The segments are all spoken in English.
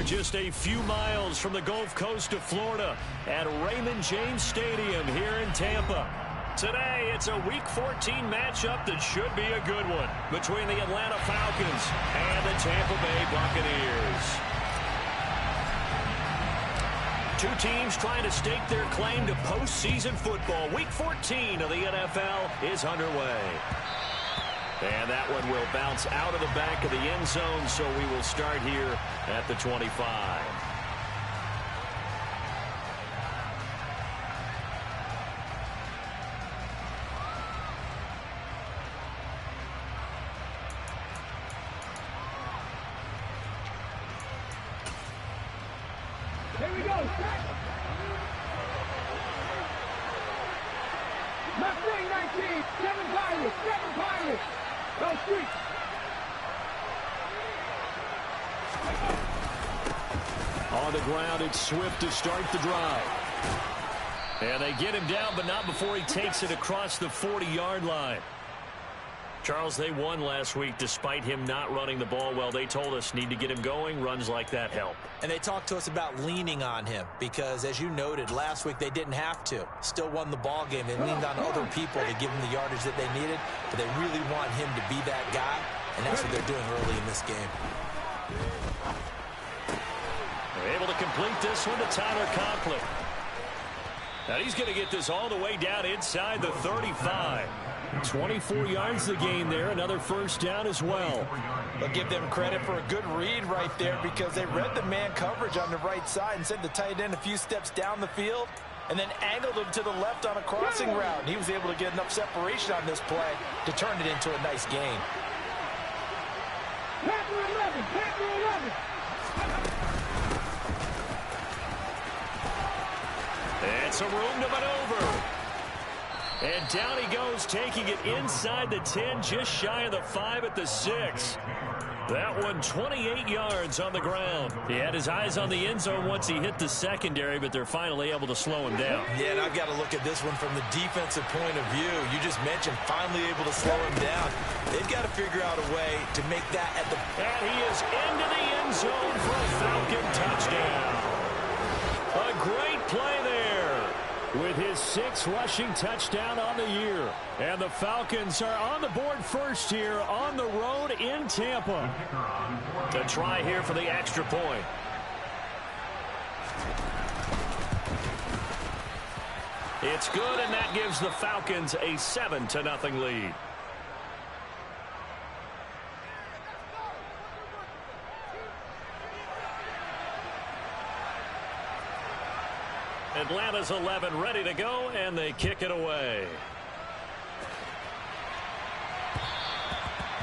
just a few miles from the Gulf Coast of Florida at Raymond James Stadium here in Tampa. Today, it's a Week 14 matchup that should be a good one between the Atlanta Falcons and the Tampa Bay Buccaneers. Two teams trying to stake their claim to postseason football. Week 14 of the NFL is underway. And that one will bounce out of the back of the end zone, so we will start here at the 25. Here we go. Mustang 19, 7 Pirates, 7 Pirates. Go street. On the ground, it's Swift to start the drive. And they get him down, but not before he takes it across the 40-yard line. Charles, they won last week despite him not running the ball well. They told us need to get him going. Runs like that help. And they talked to us about leaning on him because, as you noted, last week they didn't have to. Still won the ball game. They leaned on other people to give them the yardage that they needed, but they really want him to be that guy, and that's what they're doing early in this game. They're able to complete this one to Tyler Conklin. Now he's going to get this all the way down inside the 35. 24 yards the gain there. Another first down as well. But give them credit for a good read right there because they read the man coverage on the right side and sent the tight end a few steps down the field and then angled him to the left on a crossing route. And he was able to get enough separation on this play to turn it into a nice gain. Packer 11, Packer 11. And some room to maneuver. And down he goes, taking it inside the 10, just shy of the 5 at the 6. That one 28 yards on the ground. He had his eyes on the end zone once he hit the secondary, but they're finally able to slow him down. Yeah, and I've got to look at this one from the defensive point of view. You just mentioned finally able to slow him down. They've got to figure out a way to make that at the... And he is into the end zone for a Falcon touchdown. A great play there with his 6th rushing touchdown on the year. And the Falcons are on the board first here on the road in Tampa. To try here for the extra point. It's good, and that gives the Falcons a 7-0 lead. Atlanta's 11 ready to go, and they kick it away.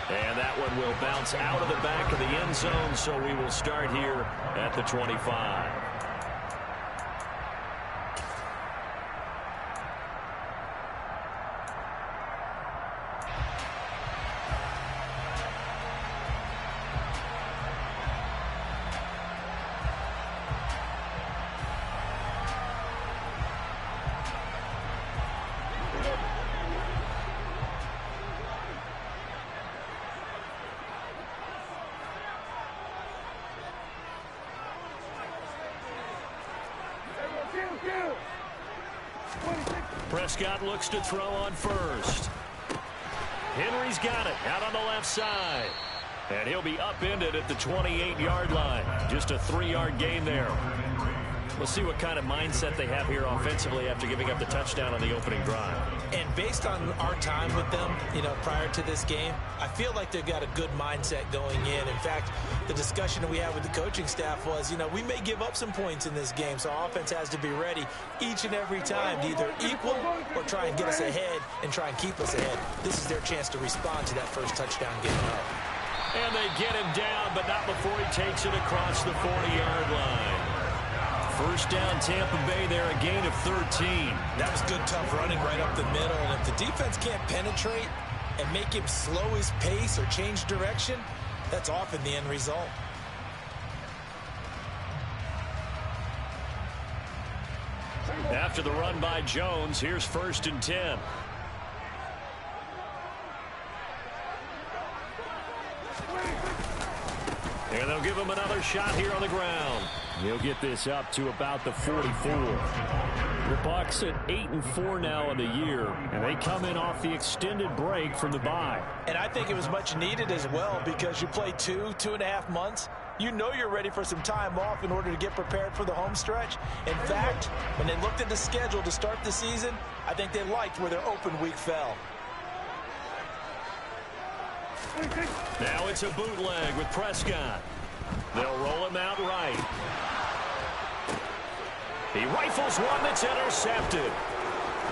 And that one will bounce out of the back of the end zone, so we will start here at the 25. Prescott looks to throw on first. Henry's got it out on the left side. And he'll be upended at the 28-yard line. Just a 3-yard gain there. We'll see what kind of mindset they have here offensively after giving up the touchdown on the opening drive. And based on our time with them, prior to this game, I feel like they've got a good mindset going in. In fact, the discussion that we had with the coaching staff was, we may give up some points in this game, so our offense has to be ready each and every time to either equal or try and get us ahead and try and keep us ahead. This is their chance to respond to that first touchdown given up. And they get him down, but not before he takes it across the 40-yard line. First down, Tampa Bay there, a gain of 13. That was good, tough running right up the middle. And if the defense can't penetrate and make him slow his pace or change direction, that's often the end result. After the run by Jones, here's 1st and 10. And they'll give him another shot here on the ground. He'll get this up to about the 44. The Bucs at 8-4 now in the year, and they come in off the extended break from the bye. And I think it was much needed as well because you play 2.5 months. You know you're ready for some time off in order to get prepared for the home stretch. In fact, when they looked at the schedule to start the season, I think they liked where their open week fell. Now it's a bootleg with Prescott. They'll roll him out right. He rifles one that's intercepted.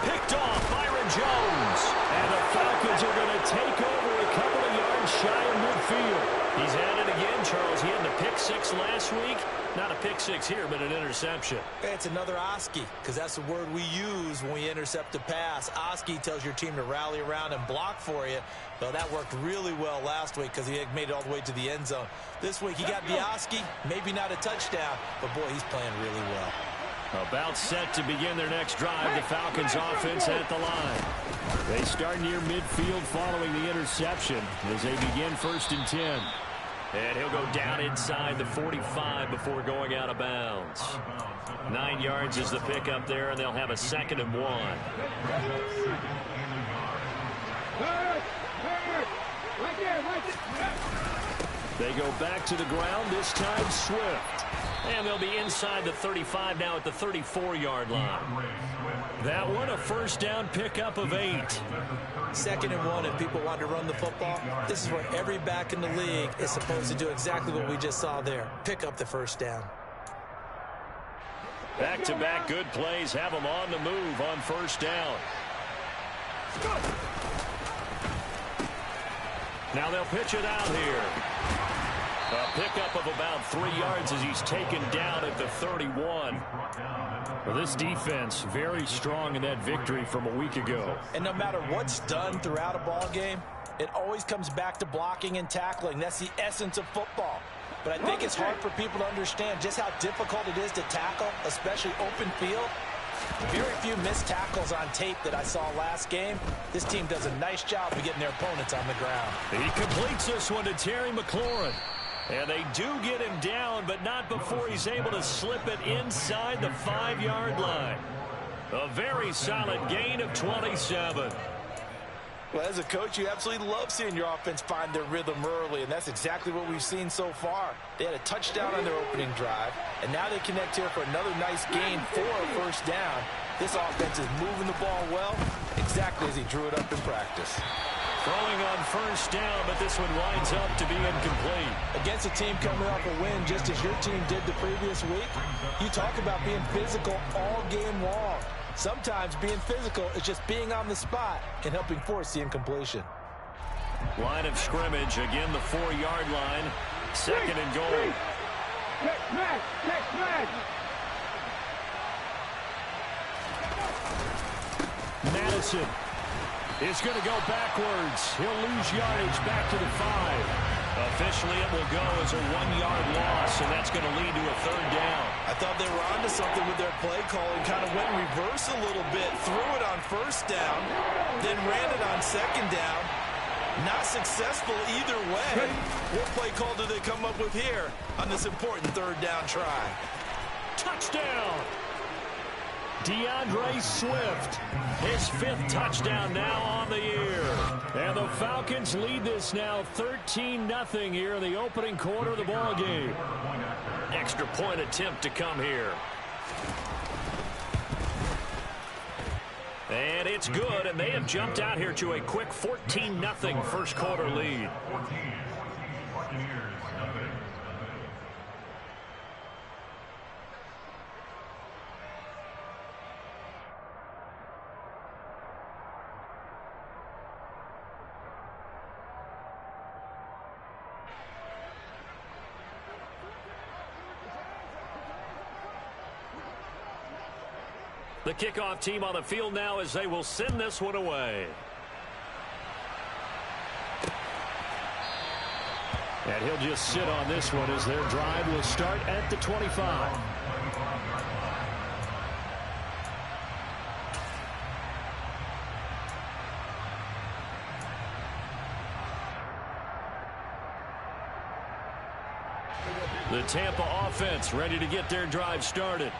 Picked off Byron Jones. And the Falcons are going to take over a couple of yards shy of midfield. He's at it again, Charles. He had a pick six last week. Not a pick six here, but an interception. It's another Oski, because that's the word we use when we intercept a pass. Oski tells your team to rally around and block for you. Well, that worked really well last week because he had made it all the way to the end zone. This week he got the Oski, maybe not a touchdown, but boy, he's playing really well. About set to begin their next drive. The Falcons offense at the line. They start near midfield following the interception as they begin 1st and 10. And he'll go down inside the 45 before going out of bounds. 9 yards is the pickup there, and they'll have a 2nd and 1. They go back to the ground, this time Swift. And they'll be inside the 35 now at the 34-yard line. That one a 1st down pickup of 8. 2nd and 1 if people want to run the football. This is where every back in the league is supposed to do exactly what we just saw there. Pick up the 1st down. Back-to-back good plays have them on the move on 1st down. Now they'll pitch it out here. A pickup of about 3 yards as he's taken down at the 31. Well, this defense very strong in that victory from a week ago. And no matter what's done throughout a ball game, it always comes back to blocking and tackling. That's the essence of football. But I think it's hard for people to understand just how difficult it is to tackle, especially open field. Very few missed tackles on tape that I saw last game. This team does a nice job of getting their opponents on the ground. He completes this one to Terry McLaurin. And they do get him down, but not before he's able to slip it inside the 5-yard line. A very solid gain of 27. Well, as a coach, you absolutely love seeing your offense find their rhythm early, and that's exactly what we've seen so far. They had a touchdown on their opening drive, and now they connect here for another nice gain for a 1st down. This offense is moving the ball well, exactly as he drew it up in practice. Throwing on 1st down, but this one winds up to be incomplete. Against a team coming off a win just as your team did the previous week, you talk about being physical all game long. Sometimes being physical is just being on the spot and helping force the incompletion. Line of scrimmage, again the 4-yard line. 2nd and goal. Madison is going to go backwards. He'll lose yardage back to the 5. Officially, it will go as a 1-yard loss, and that's going to lead to a 3rd down. I thought they were onto something with their play calling. Kind of went reverse a little bit, threw it on 1st down, then ran it on 2nd down. Not successful either way. What play call do they come up with here on this important 3rd down try? Touchdown! DeAndre Swift, his 5th touchdown now on the year. And the Falcons lead this now 13-0 here in the opening quarter of the ball game. Extra point attempt to come here. And it's good, and they have jumped out here to a quick 14-0 1st quarter lead. The kickoff team on the field now as they will send this one away. And he'll just sit on this one as their drive will start at the 25. The Tampa offense ready to get their drive started.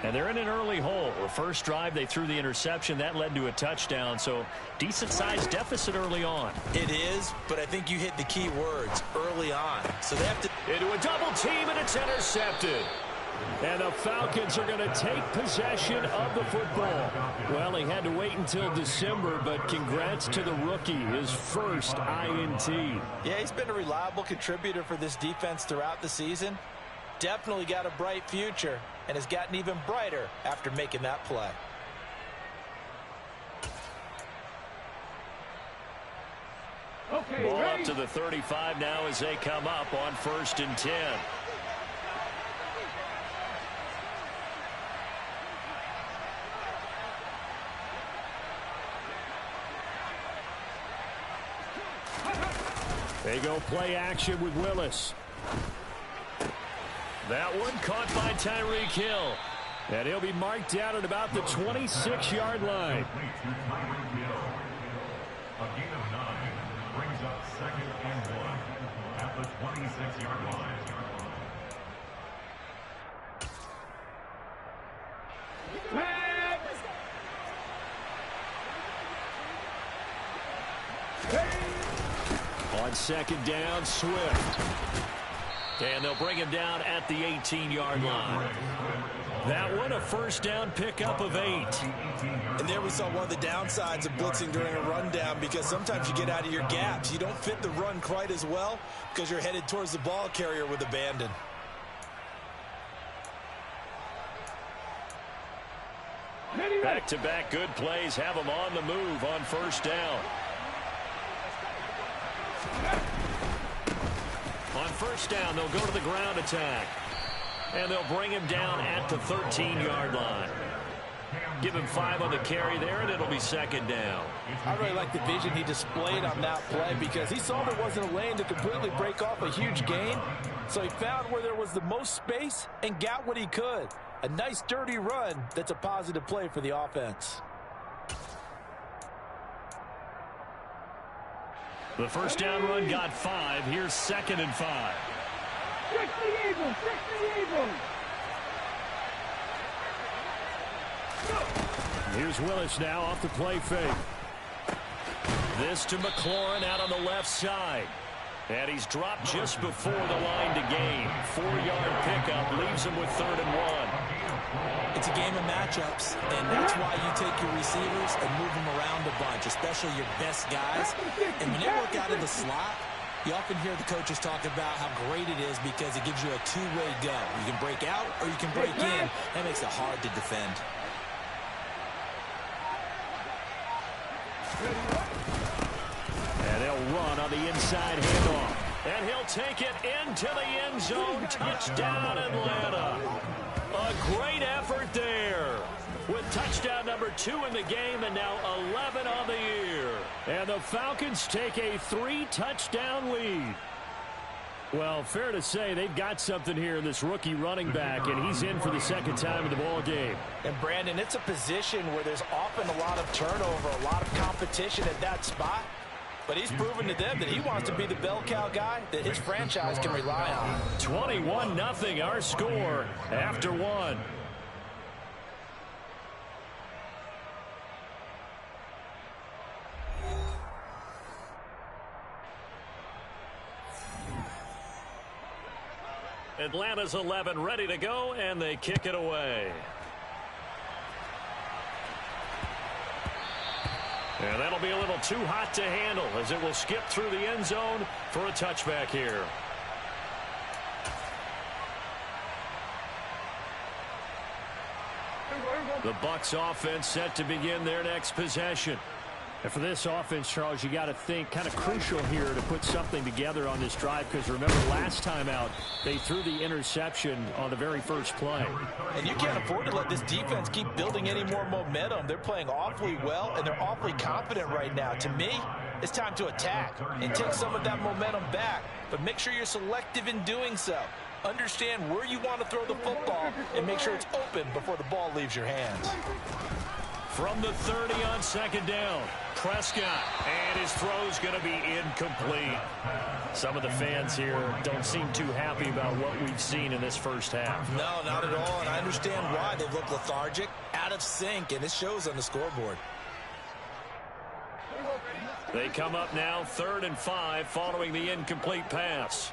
And they're in an early hole. The first drive, they threw the interception. That led to a touchdown, so decent-sized deficit early on. It is, but I think you hit the key words, early on. So they have to... Into a double team, and it's intercepted. And the Falcons are going to take possession of the football. Well, he had to wait until December, but congrats to the rookie, his first INT. Yeah, he's been a reliable contributor for this defense throughout the season. Definitely got a bright future, and has gotten even brighter after making that play. Okay, ball ready? up to the 35 now as they come up on 1st and 10. They go play action with Willis. That one caught by Tyreek Hill. And he'll be marked down at about the 26-yard line. A gain of 9 brings up 2nd and 1 at the 26-yard line. On 2nd down, Swift. And they'll bring him down at the 18-yard line. That one, a 1st down pickup of 8. And there we saw one of the downsides of blitzing during a rundown, because sometimes you get out of your gaps. You don't fit the run quite as well because you're headed towards the ball carrier with abandon. Back-to-back good plays have them on the move on 1st down. On 1st down, they'll go to the ground attack. And they'll bring him down at the 13-yard line. Give him 5 on the carry there, and it'll be 2nd down. I really like the vision he displayed on that play, because he saw there wasn't a lane to completely break off a huge gain. So he found where there was the most space and got what he could. A nice, dirty run that's a positive play for the offense. The 1st down run got 5. Here's 2nd and 5. Trick the Eagles! Trick the Eagles! Here's Willis now off the play fake. This to McLaurin out on the left side. And he's dropped just before the line to gain. 4-yard pickup leaves him with 3rd and 1. It's a game of matchups, and that's why you take your receivers and move them around a bunch, especially your best guys. And when they work out of the slot, you often hear the coaches talk about how great it is because it gives you a two-way go. You can break out or you can break in. That makes it hard to defend. And they'll run on the inside handoff. And he'll take it into the end zone. Touchdown, Atlanta. A great effort there. With touchdown number 2 in the game and now 11 on the year. And the Falcons take a 3-touchdown lead. Well, fair to say they've got something here in this rookie running back, and he's in for the 2nd time in the ball game. And Brandon, it's a position where there's often a lot of turnover, a lot of competition at that spot. But he's proven to them that he wants to be the bell cow guy that his franchise can rely on. 21-0 our score after 1. Atlanta's 11 ready to go, and they kick it away. And that'll be a little too hot to handle as it will skip through the end zone for a touchback here. The Bucs offense set to begin their next possession. And for this offense, Charles, you got to think kind of crucial here to put something together on this drive, because remember last time out they threw the interception on the very first play. And you can't afford to let this defense keep building any more momentum. They're playing awfully well, and they're awfully confident right now. To me, it's time to attack and take some of that momentum back, but make sure you're selective in doing so. Understand where you want to throw the football and make sure it's open before the ball leaves your hands. From the 30 on 2nd down, Prescott, and his throw's going to be incomplete. Some of the fans here don't seem too happy about what we've seen in this first half. No, not at all, and I understand why. They look lethargic, out of sync, and it shows on the scoreboard. They come up now 3rd and 5 following the incomplete pass.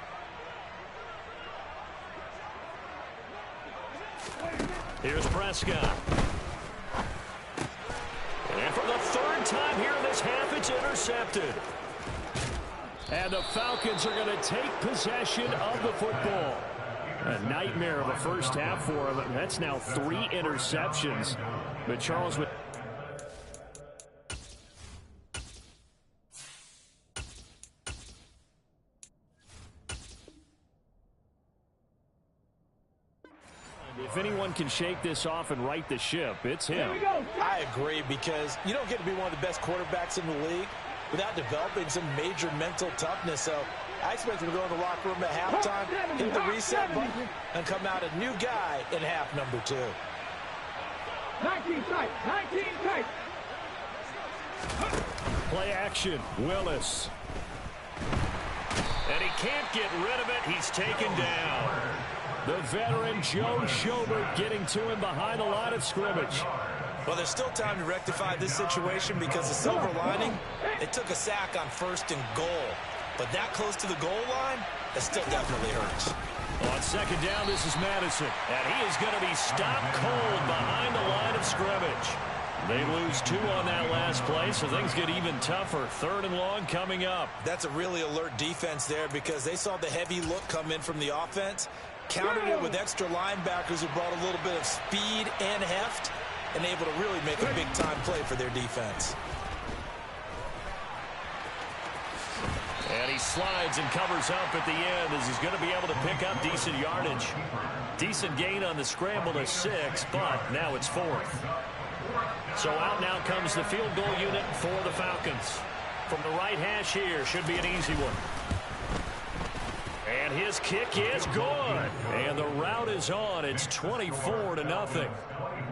Here's Prescott. And for the 3rd time here in this half, it's intercepted. And the Falcons are going to take possession of the football. A nightmare of a first half for them. That's now 3 interceptions. But Charles would... If anyone can shake this off and right the ship, it's him. I agree, because you don't get to be one of the best quarterbacks in the league without developing some major mental toughness. So I expect him to go in the locker room at halftime, hit the reset button, and come out a new guy in half number 2. 19 tight, 19 tight. Play action, Willis. And he can't get rid of it. He's taken down. The veteran Joe Schobert getting to him behind the line of scrimmage. Well, there's still time to rectify this situation, because the silver lining, they took a sack on 1st and goal. But that close to the goal line, that still definitely hurts. On 2nd down, this is Madison. And he is going to be stopped cold behind the line of scrimmage. They lose 2 on that last play, so things get even tougher. 3rd and long coming up. That's a really alert defense there, because they saw the heavy look come in from the offense, countered it with extra linebackers who brought a little bit of speed and heft, and able to really make a big-time play for their defense. And he slides and covers up at the end, as he's going to be able to pick up decent yardage. Decent gain on the scramble to 6, but now it's 4th. So out now comes the field goal unit for the Falcons. From the right hash here, should be an easy one. And his kick is good. And the route is on. It's 24-0.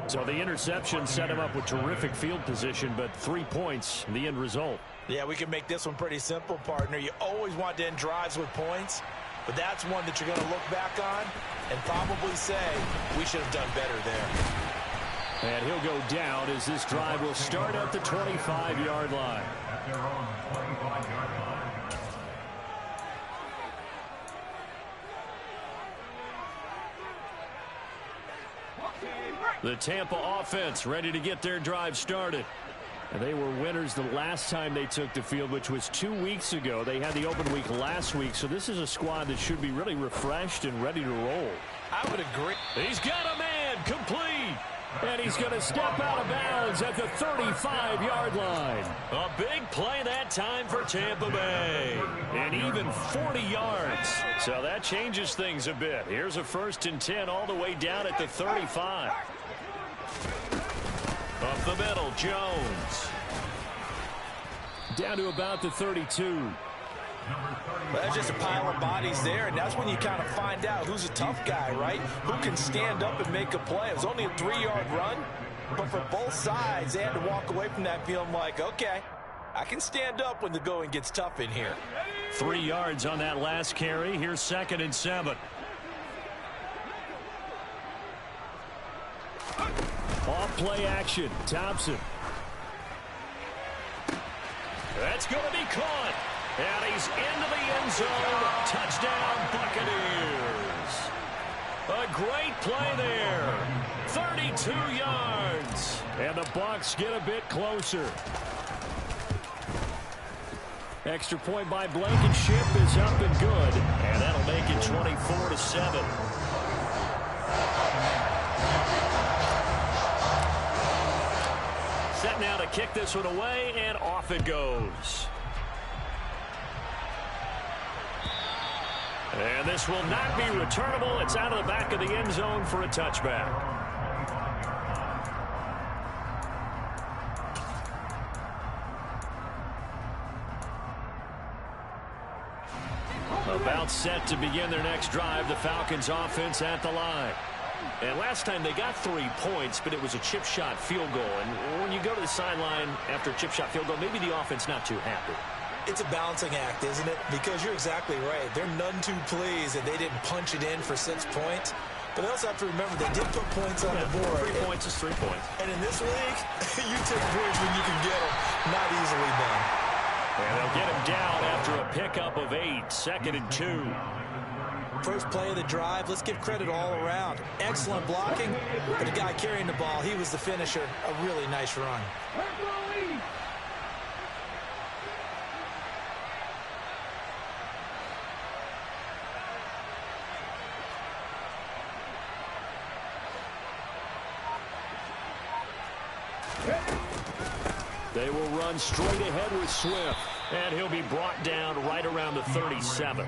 So the interception set him up with terrific field position, but 3 points, the end result. Yeah, we can make this one pretty simple, partner. You always want to end drives with points, but that's one that you're going to look back on and probably say, we should have done better there. And he'll go down as this drive will start at the 25-yard line. At their own 25-yard line. The Tampa offense ready to get their drive started. And they were winners the last time they took the field, which was 2 weeks ago. They had the open week last week, so this is a squad that should be really refreshed and ready to roll. I would agree. He's got a man complete. And he's going to step out of bounds at the 35-yard line. A big play that time for Tampa Bay. And even 40 yards. So that changes things a bit. Here's a 1st and 10 all the way down at the 35. Up the middle, Jones. Down to about the 32. Well, there's just a pile of bodies there, and that's when you kind of find out who's a tough guy, right? Who can stand up and make a play. It was only a 3-yard run, but for both sides, they had to walk away from that feeling like, okay, I can stand up when the going gets tough in here. 3 yards on that last carry. Here's 2nd and 7. Off play action, Thompson. That's going to be caught. And he's into the end zone. Touchdown, Buccaneers. A great play there. 32 yards. And the Bucs get a bit closer. Extra point by Blankenship is up and good. And that'll make it 24-7. Set now to kick this one away, and off it goes. And this will not be returnable. It's out of the back of the end zone for a touchback. About set to begin their next drive. The Falcons offense at the line. And last time they got 3 points, but it was a chip shot field goal. And when you go to the sideline after a chip shot field goal, maybe the offense not too happy. It's a balancing act, isn't it? Because you're exactly right. They're none too pleased that they didn't punch it in for 6 points. But they also have to remember they did put points on the board. 3 points is 3 points. And in this league, you take points when you can get them. Not easily done. And they'll get him down after a pickup of 8, 2nd and 2. First play of the drive, let's give credit all around. Excellent blocking, but the guy carrying the ball, he was the finisher. A really nice run. They will run straight ahead with Swift, and he'll be brought down right around the 37.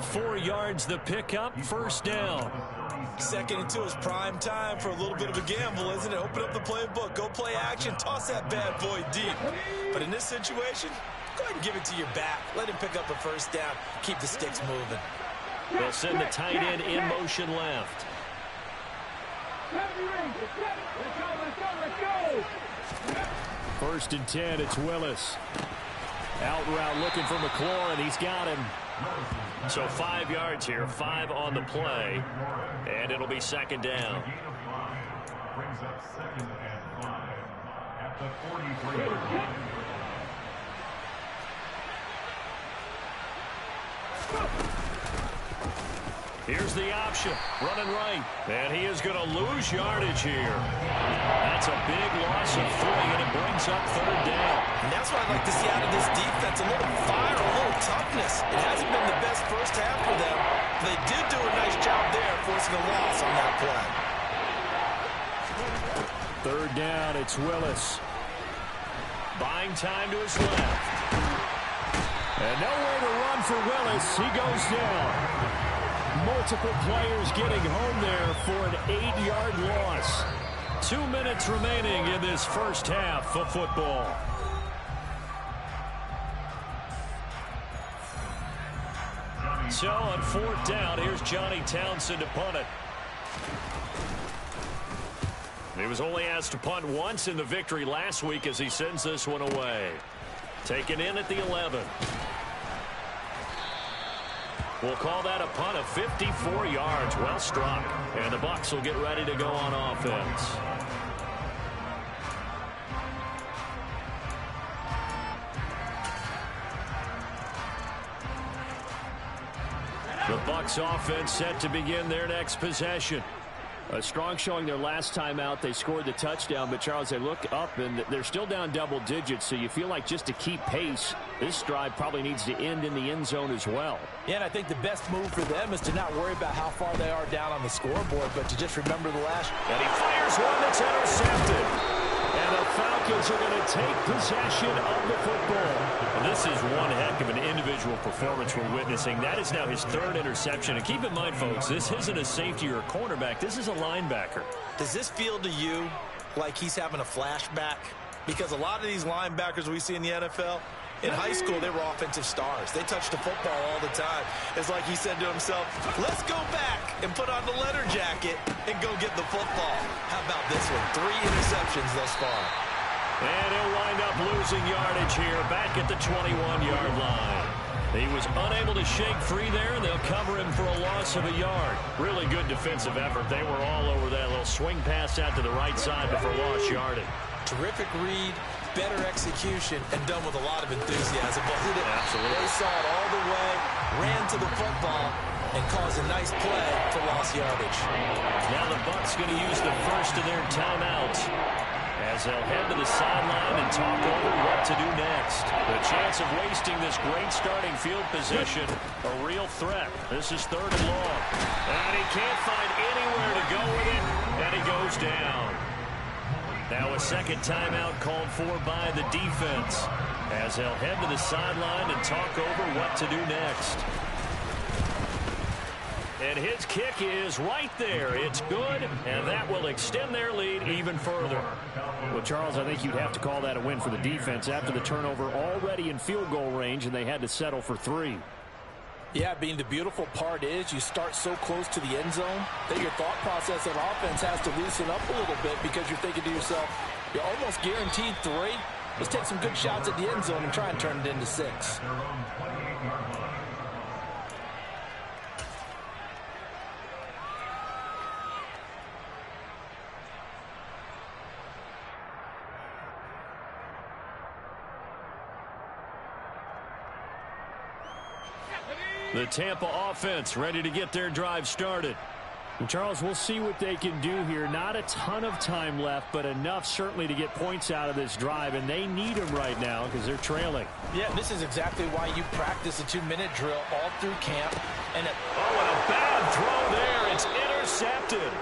4 yards the pickup, 1st down. 2nd and 2 is prime time for a little bit of a gamble, isn't it? Open up the playbook, go play action, toss that bad boy deep. But in this situation, go ahead and give it to your back. Let him pick up a 1st down, keep the sticks moving. They'll send the tight end in motion left. First and 10, it's Willis. Out route looking for McLaurin. He's got him. So 5 yards here, 5 on the play, and it'll be 2nd down. Brings up 2nd and 5 at the 43. Here's the option, running right, and he is going to lose yardage here. That's a big loss of 3, and it brings up 3rd down. And that's what I'd like to see out of this defense, a little fire, a little toughness. It hasn't been the best first half for them. They did do a nice job there, forcing a loss on that play. 3rd down, it's Willis. Buying time to his left. And nowhere to run for Willis. He goes down. Multiple players getting home there for an 8-yard loss. 2 minutes remaining in this first half of football. So on 4th down, here's Johnny Townsend to punt it. He was only asked to punt once in the victory last week as he sends this one away. Taken in at the 11. We'll call that a punt of 54 yards. Well struck. And the Bucs will get ready to go on offense. The Bucs offense set to begin their next possession. A strong showing their last time out. They scored the touchdown, but Charles, they look up and they're still down double digits, so you feel like just to keep pace, this drive probably needs to end in the end zone as well. Yeah, and I think the best move for them is to not worry about how far they are down on the scoreboard, but to just remember the last. And he fires one that's intercepted. And the Falcons are going to take possession of the football. And this is one heck of an individual performance we're witnessing. That is now his 3rd interception. And keep in mind, folks, this isn't a safety or a cornerback. This is a linebacker. Does this feel to you like he's having a flashback? Because a lot of these linebackers we see in the NFL, in high school, they were offensive stars. They touched the football all the time. It's like he said to himself, let's go back and put on the leather jacket and go get the football. How about this one? 3 interceptions thus far. And he'll wind up losing yardage here back at the 21-yard line. He was unable to shake free there, and they'll cover him for a loss of a yard. Really good defensive effort. They were all over that little swing pass out to the right side before lost yardage. Terrific read, better execution, and done with a lot of enthusiasm. Absolutely. They saw it all the way, ran to the football, and caused a nice play for lost yardage. Now the Bucs going to use the first of their timeouts as they'll head to the sideline and talk over what to do next. The chance of wasting this great starting field position, a real threat. This is 3rd and long. And he can't find anywhere to go with it, and he goes down. Now a 2nd timeout called for by the defense as they'll head to the sideline and talk over what to do next. And his kick is right there. It's good, and that will extend their lead even further. Well, Charles, I think you'd have to call that a win for the defense after the turnover already in field goal range, and they had to settle for 3. Yeah, being the beautiful part is you start so close to the end zone that your thought process on offense has to loosen up a little bit because you're thinking to yourself, you're almost guaranteed 3. Let's take some good shots at the end zone and try and turn it into 6. The Tampa offense ready to get their drive started. And Charles, we'll see what they can do here. Not a ton of time left, but enough certainly to get points out of this drive, and they need them right now because they're trailing. Yeah, this is exactly why you practice a 2-minute drill all through camp. And a bad throw there. It's intercepted.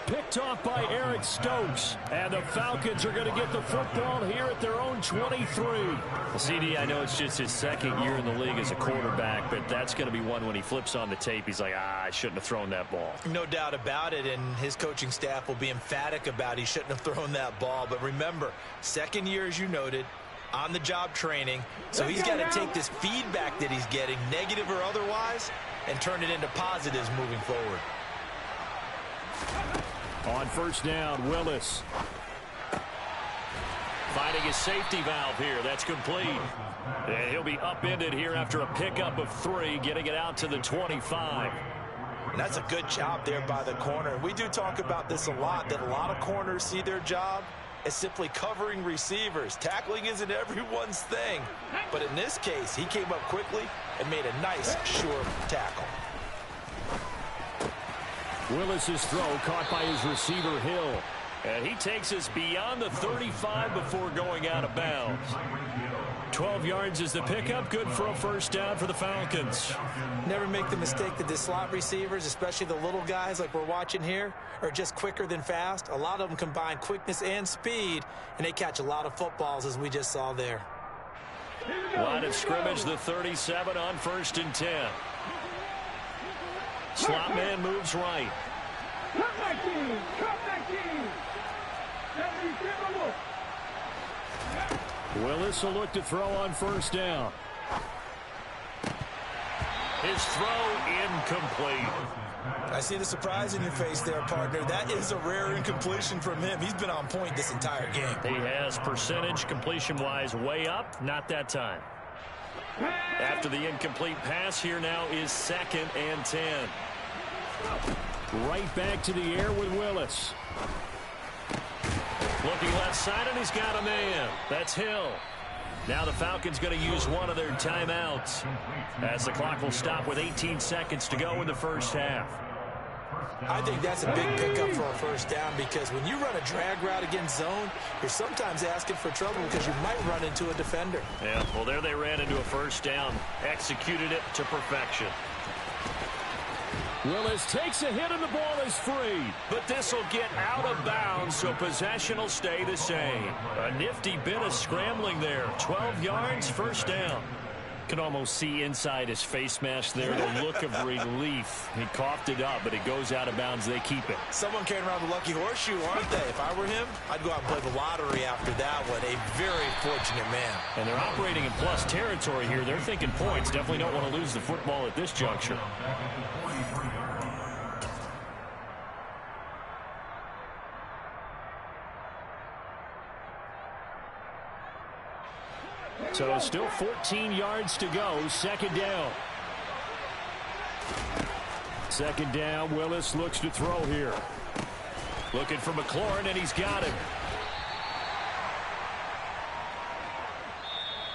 Picked off by Eric Stokes. And the Falcons are going to get the football here at their own 23. Well, CD, I know it's just his second year in the league as a quarterback, but that's going to be one when he flips on the tape. He's like, I shouldn't have thrown that ball. No doubt about it, and his coaching staff will be emphatic about he shouldn't have thrown that ball. But remember, second year, as you noted, on-the-job training. So he's got to take this feedback that he's getting, negative or otherwise, and turn it into positives moving forward. On first down, Willis. Finding his safety valve here. That's complete. And he'll be upended here after a pickup of 3, getting it out to the 25. And that's a good job there by the corner. We do talk about this a lot, that a lot of corners see their job as simply covering receivers. Tackling isn't everyone's thing. But in this case, he came up quickly and made a nice, sure tackle. Willis's throw caught by his receiver, Hill. And he takes us beyond the 35 before going out of bounds. 12 yards is the pickup. Good for a first down for the Falcons. Never make the mistake that the slot receivers, especially the little guys like we're watching here, are just quicker than fast. A lot of them combine quickness and speed, and they catch a lot of footballs, as we just saw there. Line of scrimmage, the 37 on first and 10. Slot man moves right. Willis will look to throw on first down. His throw incomplete. I see the surprise in your face there, partner. That is a rare incompletion from him. He's been on point this entire game. He has percentage completion-wise way up. Not that time. After the incomplete pass, here now is 2nd and 10. Right back to the air with Willis. Looking left side, and he's got a man. That's Hill. Now the Falcons going to use one of their timeouts as the clock will stop with 18 seconds to go in the first half. I think that's a big pickup for a first down because when you run a drag route against zone, you're sometimes asking for trouble because you might run into a defender. Yeah, well, there they ran into a first down. Executed it to perfection. Willis takes a hit and the ball is free. But this will get out of bounds, so possession will stay the same. A nifty bit of scrambling there. 12 yards, first down. Can almost see inside his face mask there the look of relief. He coughed it up, but it goes out of bounds. They keep it. Someone carrying around the lucky horseshoe, aren't they? If I were him, I'd go out and play the lottery after that one. A very fortunate man. And they're operating in plus territory here. They're thinking points. Definitely don't want to lose the football at this juncture. So still 14 yards to go. 2nd down. 2nd down. Willis looks to throw here. Looking for McLaurin, and he's got him.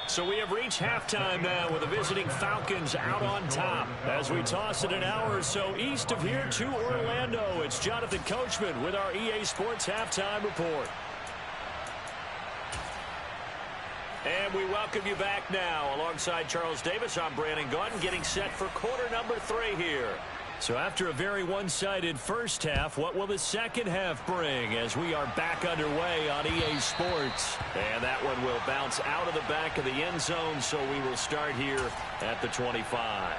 So we have reached halftime now with the visiting Falcons out on top. As we toss it an hour or so east of here to Orlando, it's Jonathan Coachman with our EA Sports Halftime Report. And we welcome you back now. Alongside Charles Davis, I'm Brandon Gautin, getting set for quarter number 3 here. So after a very one-sided first half, what will the second half bring as we are back underway on EA Sports? And that one will bounce out of the back of the end zone, so we will start here at the 25.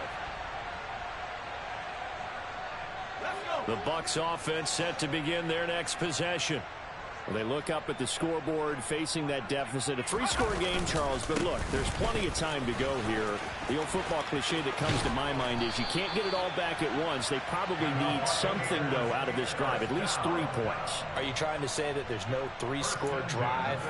The Bucs offense set to begin their next possession. Well, they look up at the scoreboard facing that deficit. A 3-score game, Charles, but look, there's plenty of time to go here. The old football cliche that comes to my mind is you can't get it all back at once. They probably need something, though, out of this drive, at least 3 points. Are you trying to say that there's no 3-score drive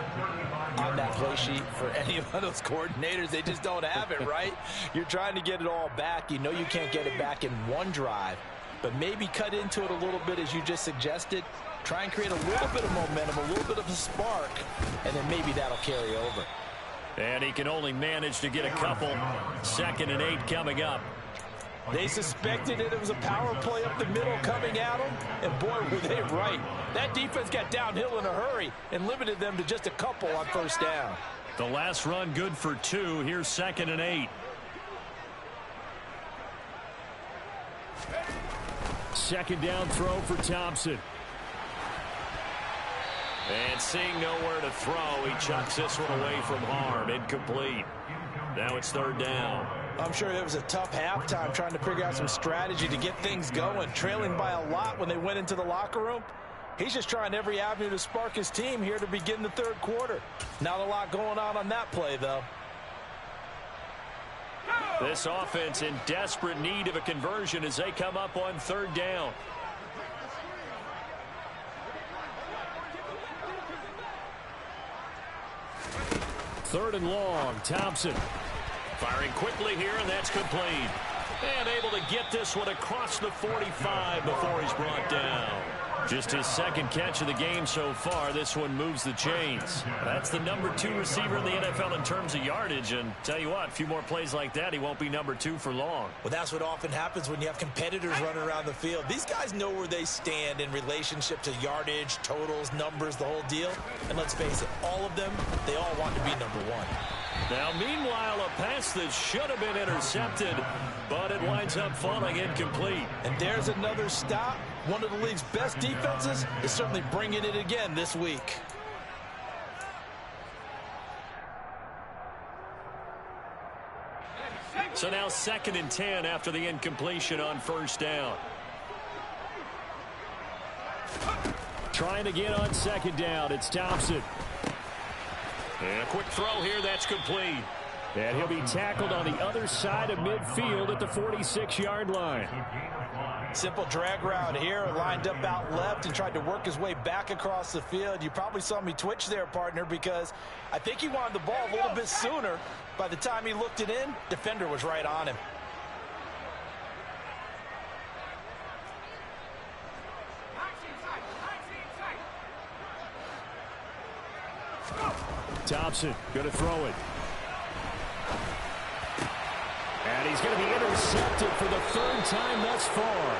on that play sheet for any of those coordinators? They just don't have it, right? You're trying to get it all back. You know you can't get it back in one drive, but maybe cut into it a little bit as you just suggested. Try and create a little bit of momentum, a little bit of a spark, and then maybe that'll carry over. And he can only manage to get a couple. 2nd and 8 coming up. They suspected it was a power play up the middle coming at them, and boy, were they right. That defense got downhill in a hurry and limited them to just a couple on 1st down. The last run good for 2. Here's 2nd and 8. 2nd down throw for Thompson. And seeing nowhere to throw, he chucks this one away from harm. Incomplete. Now it's 3rd down. I'm sure it was a tough halftime trying to figure out some strategy to get things going. Trailing by a lot when they went into the locker room. He's just trying every avenue to spark his team here to begin the 3rd quarter. Not a lot going on that play, though. This offense in desperate need of a conversion as they come up on 3rd down. Third and long, Thompson. Firing quickly here, and that's complete. And able to get this one across the 45 before he's brought down. Just his 2nd catch of the game so far. This one moves the chains. That's the number 2 receiver in the NFL in terms of yardage. And tell you what, a few more plays like that, he won't be number 2 for long. Well, that's what often happens when you have competitors running around the field. These guys know where they stand in relationship to yardage, totals, numbers, the whole deal. And let's face it, all of them, they all want to be number 1. Now, meanwhile, a pass that should have been intercepted, but it winds up falling incomplete. And there's another stop. One of the league's best defenses is certainly bringing it again this week. So now 2nd and 10 after the incompletion on 1st down. Trying again on 2nd down. It's Thompson. And a quick throw here. That's complete. And he'll be tackled on the other side of midfield at the 46-yard line. Simple drag route here, lined up out left and tried to work his way back across the field. You probably saw me twitch there, partner, because I think he wanted the ball a little bit sooner. By the time he looked it in, defender was right on him. Thompson going to throw it. And he's going to be intercepted for the 3rd time thus far.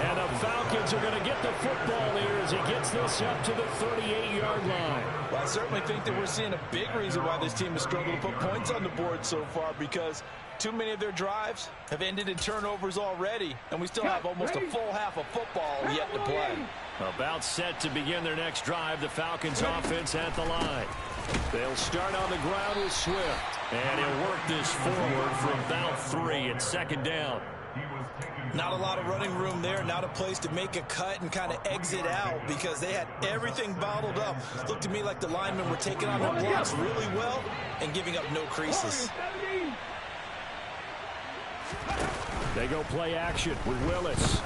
And the Falcons are going to get the football here as he gets this up to the 38-yard line. Well, I certainly think that we're seeing a big reason why this team has struggled to put points on the board so far, because too many of their drives have ended in turnovers already, and we still have almost a full half of football yet to play. About set to begin their next drive, the Falcons offense at the line. They'll start on the ground with Swift, and he'll work this forward for about 3 at 2nd down. Not a lot of running room there, not a place to make a cut and kind of exit out because they had everything bottled up. Looked to me like the linemen were taking on their blocks really well and giving up no creases. They go play action with Willis.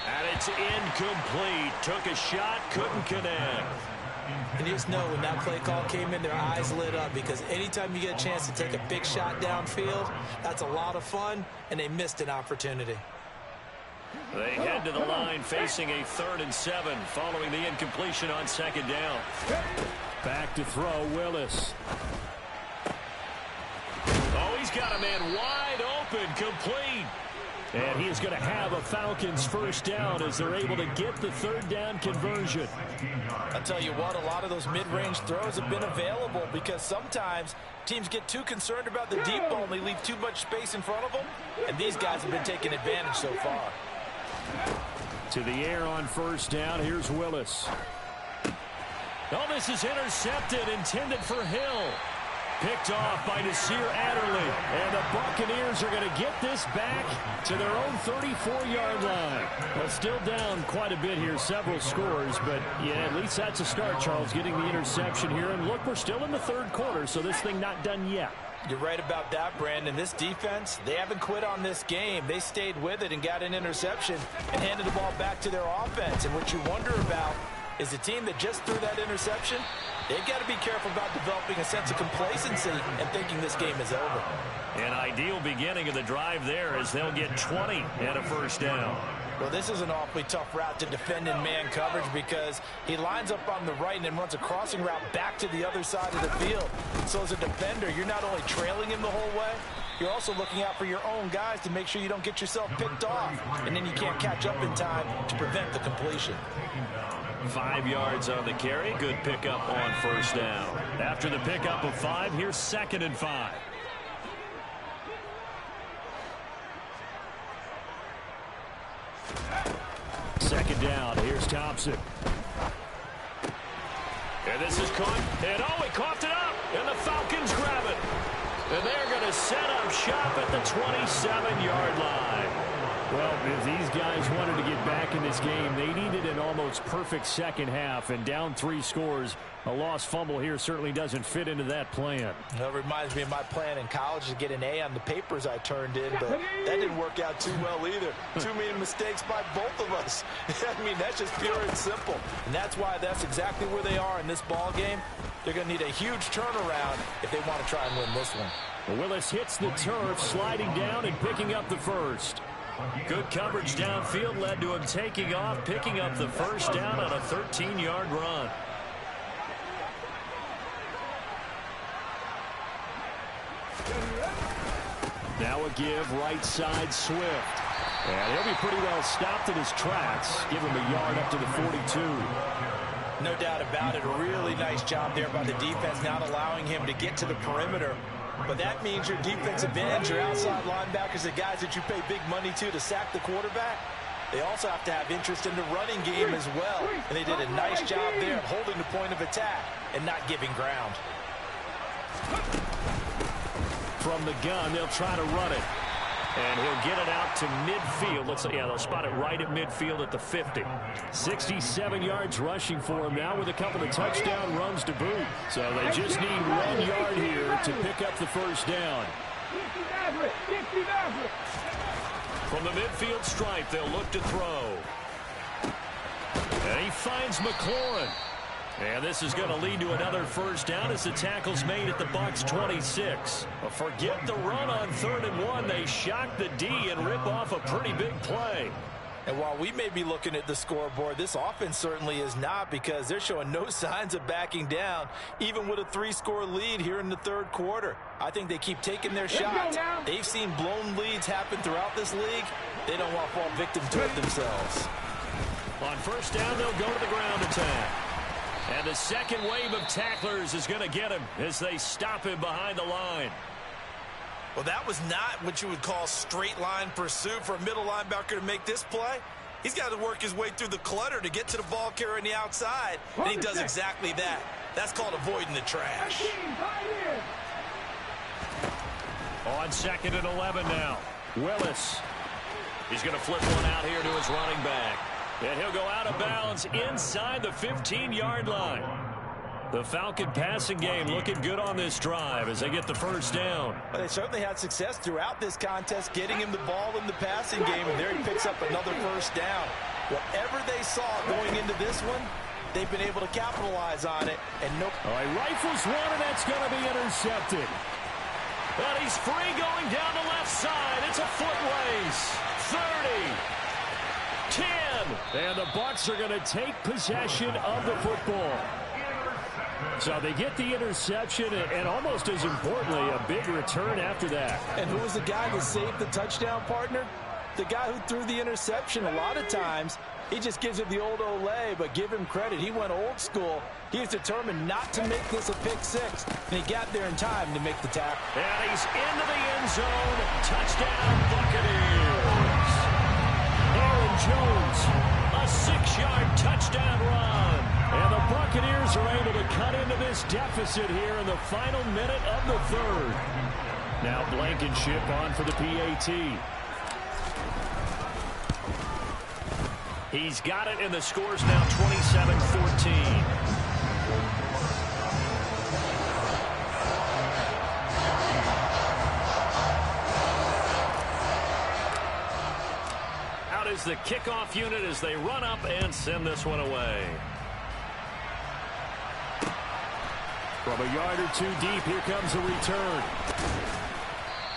And it's incomplete. Took a shot, couldn't connect. And you just know when that play call came in, their eyes lit up, because anytime you get a chance to take a big shot downfield, that's a lot of fun, and they missed an opportunity. They head to the line facing a 3rd and 7 following the incompletion on 2nd down. Back to throw, Willis. Oh, he's got a man wide open, complete. And he is going to have a Falcons 1st down as they're able to get the 3rd down conversion. I'll tell you what, a lot of those mid-range throws have been available because sometimes teams get too concerned about the deep ball and they leave too much space in front of them. And these guys have been taking advantage so far. To the air on 1st down. Here's Willis. Oh, this is intercepted, intended for Hill. Picked off by Nasir Adderley. And the Buccaneers are going to get this back to their own 34-yard line. Well, still down quite a bit here, several scores. But, yeah, at least that's a start, Charles, getting the interception here. And, look, we're still in the third quarter, so this thing not done yet. You're right about that, Brandon. This defense, they haven't quit on this game. They stayed with it and got an interception and handed the ball back to their offense. And what you wonder about is the team that just threw that interception, they've got to be careful about developing a sense of complacency and thinking this game is over. An ideal beginning of the drive there as they'll get 20 and a first down. Well, this is an awfully tough route to defend in man coverage because he lines up on the right and then runs a crossing route back to the other side of the field. So as a defender, you're not only trailing him the whole way, you're also looking out for your own guys to make sure you don't get yourself picked off. And then you can't catch up in time to prevent the completion. 5 yards on the carry. Good pickup on first down. After the pickup of 5, here's 2nd and 5. Second down. Here's Thompson. And this is caught. And oh, he coughed it up. And the Falcons grab it. And they're going to set up shop at the 27-yard line. Well, if these guys wanted to get back in this game, they needed an almost perfect second half. And down 3 scores, a lost fumble here certainly doesn't fit into that plan. That reminds me of my plan in college to get an A on the papers I turned in, but that didn't work out too well either. Too many mistakes by both of us. I mean, that's just pure and simple. And that's why that's exactly where they are in this ball game. They're going to need a huge turnaround if they want to try and win this one. Willis hits the turf, sliding down and picking up the first. Good coverage downfield led to him taking off, picking up the first down on a 13-yard run. Now a give right side Swift. And he'll be pretty well stopped in his tracks. Give him a yard up to the 42. No doubt about it. A really nice job there by the defense, not allowing him to get to the perimeter. But that means your defensive ends, your outside linebackers, the guys that you pay big money to sack the quarterback, they also have to have interest in the running game as well. And they did a nice job there of holding the point of attack and not giving ground. From the gun, they'll try to run it. And he'll get it out to midfield. Looks like, yeah, they'll spot it right at midfield at the 50. 67 yards rushing for him now with a couple of touchdown runs to boot. So they just need 1 yard here to pick up the first down. From the midfield stripe, they'll look to throw. And he finds McLaurin. And this is going to lead to another first down as the tackle's made at the Bucs 26. But forget the run on 3rd and 1. They shock the D and rip off a pretty big play. And while we may be looking at the scoreboard, this offense certainly is not, because they're showing no signs of backing down, even with a 3-score lead here in the 3rd quarter. I think they keep taking their shots. They've seen blown leads happen throughout this league. They don't want to fall victim to it themselves. On first down, they'll go to the ground attack. And the second wave of tacklers is going to get him as they stop him behind the line. Well, that was not what you would call straight line pursuit for a middle linebacker to make this play. He's got to work his way through the clutter to get to the ball carrier on the outside, and he does exactly that. That's called avoiding the trash. On 2nd and 11 now. Willis. He's going to flip one out here to his running back. And he'll go out of bounds inside the 15-yard line. The Falcon passing game looking good on this drive as they get the first down. Well, they certainly had success throughout this contest getting him the ball in the passing game, and there he picks up another first down. Whatever they saw going into this one, they've been able to capitalize on it. And nope. All right, rifles one, and that's going to be intercepted. But he's free going down the left side. It's a foot race. 30. 10. And the Bucs are going to take possession of the football. So they get the interception, and almost as importantly, a big return after that. And who was the guy that saved the touchdown, partner? The guy who threw the interception. A lot of times, he just gives it the old Olay, but give him credit. He went old school. He was determined not to make this a pick-6, and he got there in time to make the tackle. And he's into the end zone. Touchdown, Buccaneers. Aaron Jones, a 6-yard touchdown run. And the Buccaneers are able to cut into this this deficit here in the final minute of the third. Now Blankenship on for the PAT. He's got it, and the score's now 27-14. Out is the kickoff unit as they run up and send this one away. From a yard or two deep, here comes a return.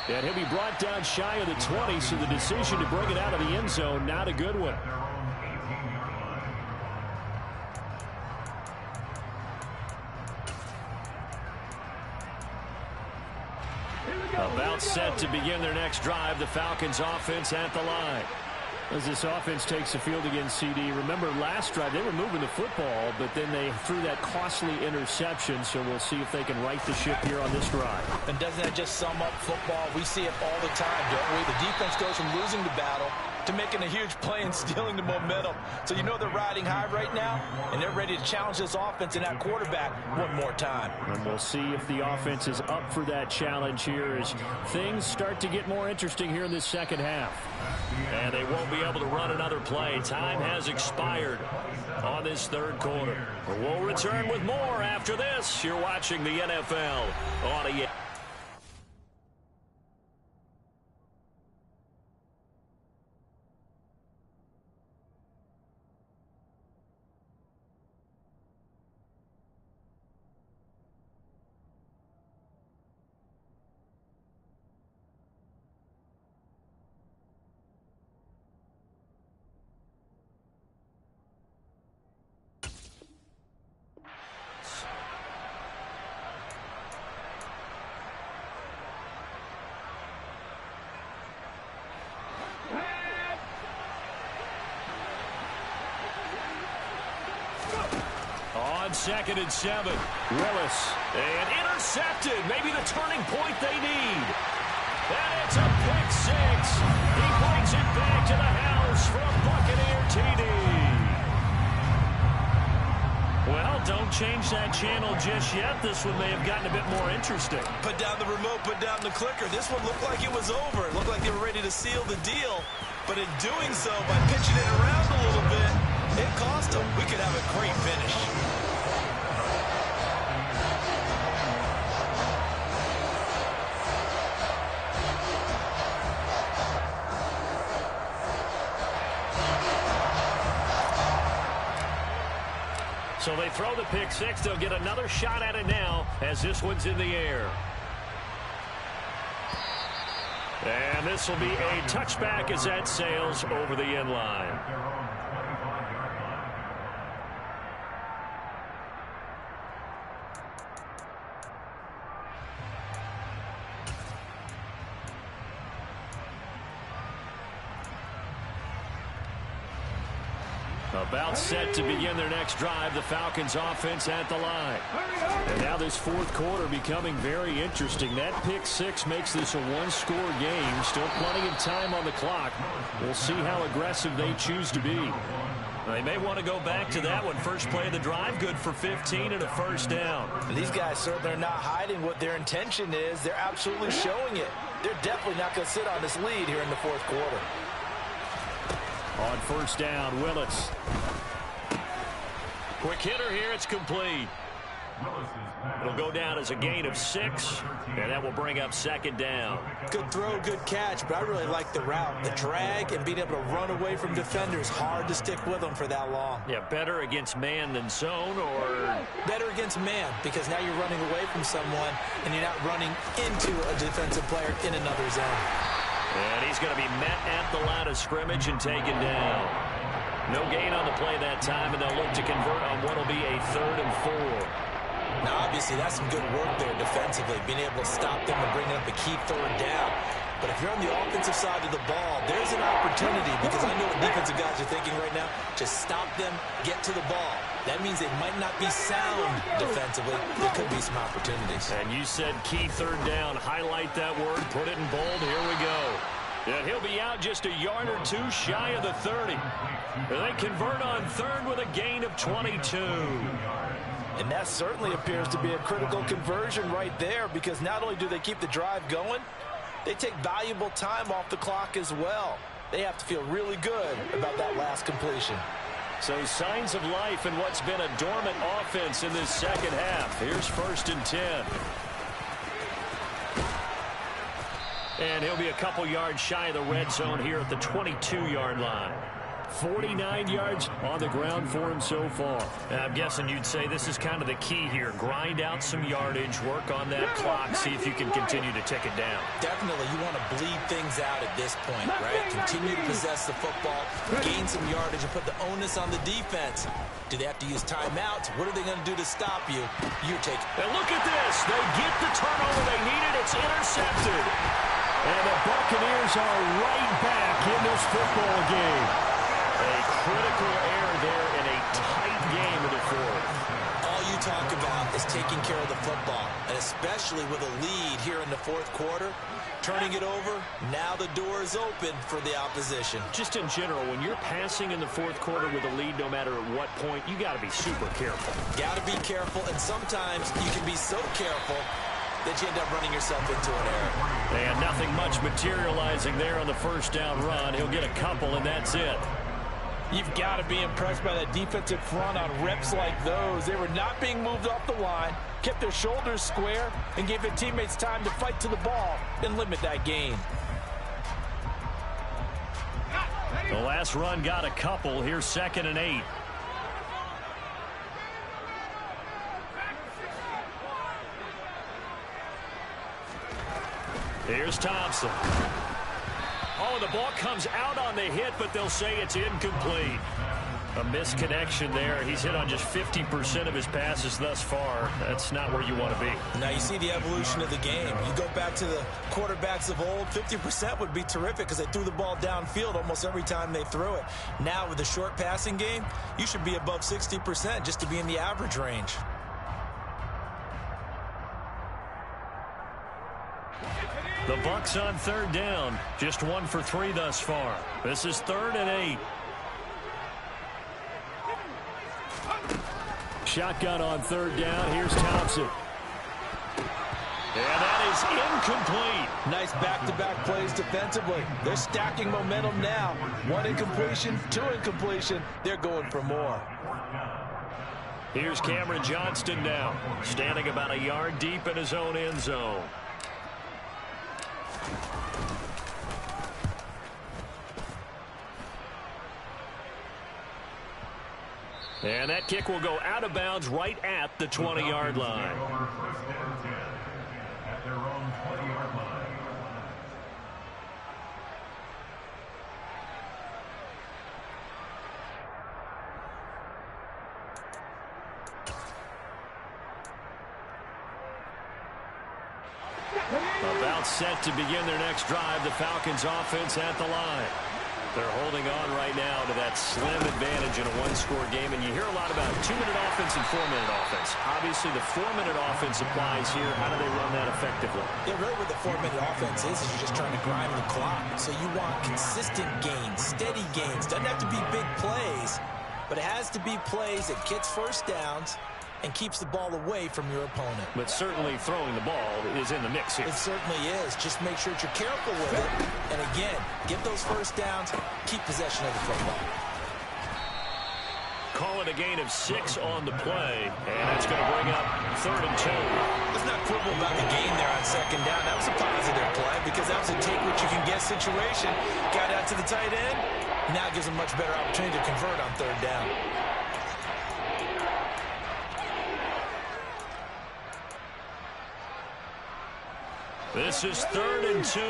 And he'll be brought down shy of the 20, so the decision to bring it out of the end zone, not a good one. About set to begin their next drive, the Falcons offense at the line. As this offense takes the field against CD, remember last drive they were moving the football, but then they threw that costly interception, so we'll see if they can right the ship here on this drive. And doesn't that just sum up football? We see it all the time, don't we? The defense goes from losing the battle to making a huge play and stealing the momentum. So you know they're riding high right now, and they're ready to challenge this offense and that quarterback one more time. And we'll see if the offense is up for that challenge here as things start to get more interesting here in this second half. And they won't be able to run another play. Time has expired on this third quarter. But we'll return with more after this. You're watching the NFL on AEFL. Second and 7. Willis. And intercepted. Maybe the turning point they need. And it's a pick six. He brings it back to the house for a Buccaneer TD. Well, don't change that channel just yet. This one may have gotten a bit more interesting. Put down the remote, put down the clicker. This one looked like it was over. It looked like they were ready to seal the deal. But in doing so, by pitching it around a little bit, it cost them. We could have a great finish. So they throw the pick six. They'll get another shot at it now as this one's in the air. And this will be a touchback as that sails over the end line. About set to begin their next drive, the Falcons offense at the line. And now this fourth quarter becoming very interesting. That pick six makes this a one-score game. Still plenty of time on the clock. We'll see how aggressive they choose to be. They may want to go back to that one. First play of the drive, good for 15 and a first down. And these guys certainly are not hiding what their intention is. They're absolutely showing it. They're definitely not going to sit on this lead here in the fourth quarter. On first down, Willis. Quick hitter here, it's complete. It'll go down as a gain of 6, and that will bring up second down. Good throw, good catch, but I really like the route. The drag and being able to run away from defenders. Hard to stick with them for that long. Yeah, better against man than zone, or? Better against man, because now you're running away from someone, and you're not running into a defensive player in another zone. And he's going to be met at the line of scrimmage and taken down. No gain on the play that time, and they'll look to convert on what will be a 3rd and 4. Now, obviously, that's some good work there defensively, being able to stop them and bringing up a key 3rd down. But if you're on the offensive side of the ball, there's an opportunity, because I know what defensive guys are thinking right now. Just stop them, get to the ball. That means they might not be sound defensively. There could be some opportunities. And you said key 3rd down. Highlight that word. Put it in bold. Here we go. And he'll be out just a yard or two shy of the 30. They convert on 3rd with a gain of 22. And that certainly appears to be a critical conversion right there, because not only do they keep the drive going, they take valuable time off the clock as well. They have to feel really good about that last completion. So signs of life in what's been a dormant offense in this second half. Here's 1st and 10. And he'll be a couple yards shy of the red zone here at the 22-yard line. 49 yards on the ground for him so far. I'm guessing you'd say this is kind of the key here. Grind out some yardage, work on that clock, see if you can continue to tick it down. Definitely, you want to bleed things out at this point, right? Continue to possess the football, gain some yardage, and put the onus on the defense. Do they have to use timeouts? What are they going to do to stop you? You take it. And look at this. They get the turnover they needed. It's intercepted. And the Buccaneers are right back in this football game. A critical error there in a tight game in the fourth. All you talk about is taking care of the football, and especially with a lead here in the fourth quarter, turning it over, now the door is open for the opposition. Just in general, when you're passing in the fourth quarter with a lead, no matter at what point, you got to be super careful. Got to be careful, and sometimes you can be so careful that you end up running yourself into an error. And nothing much materializing there on the first down run. He'll get a couple, and that's it. You've got to be impressed by that defensive front on reps like those. They were not being moved off the line, kept their shoulders square, and gave their teammates time to fight to the ball and limit that gain. The last run got a couple. Here's 2nd and 8. Here's Thompson. Oh, the ball comes out on the hit, but they'll say it's incomplete. A misconnection there. He's hit on just 50% of his passes thus far. That's not where you want to be. Now you see the evolution of the game. You go back to the quarterbacks of old, 50% would be terrific because they threw the ball downfield almost every time they threw it. Now with the short passing game, you should be above 60% just to be in the average range. The Bucs on 3rd down. Just 1 for 3 thus far. This is 3rd and 8. Shotgun on 3rd down. Here's Thompson. And that is incomplete. Nice back-to-back plays defensively. They're stacking momentum now. 1 incompletion, 2 incompletion. They're going for more. Here's Cameron Johnston now, standing about a yard deep in his own end zone. And that kick will go out of bounds right at the 20-yard line. At their own 20-yard line. About set to begin their next drive, the Falcons offense at the line. They're holding on right now to that slim advantage in a one-score game, and you hear a lot about 2-minute offense and 4-minute offense. Obviously, the 4-minute offense applies here. How do they run that effectively? Yeah, really what the 4-minute offense is you're just trying to grind the clock. So you want consistent gains, steady gains. Doesn't have to be big plays, but it has to be plays that gets first downs and keeps the ball away from your opponent. But certainly throwing the ball is in the mix here. It certainly is. Just make sure that you're careful with it. And again, get those first downs, keep possession of the football. Call it a gain of 6 on the play, and it's going to bring up 3rd and 2. Let's not quibble about the gain there on 2nd down. That was a positive play because that was a take-what-you-can-get situation. Got out to the tight end. Now it gives them much better opportunity to convert on 3rd down. This is 3rd and 2.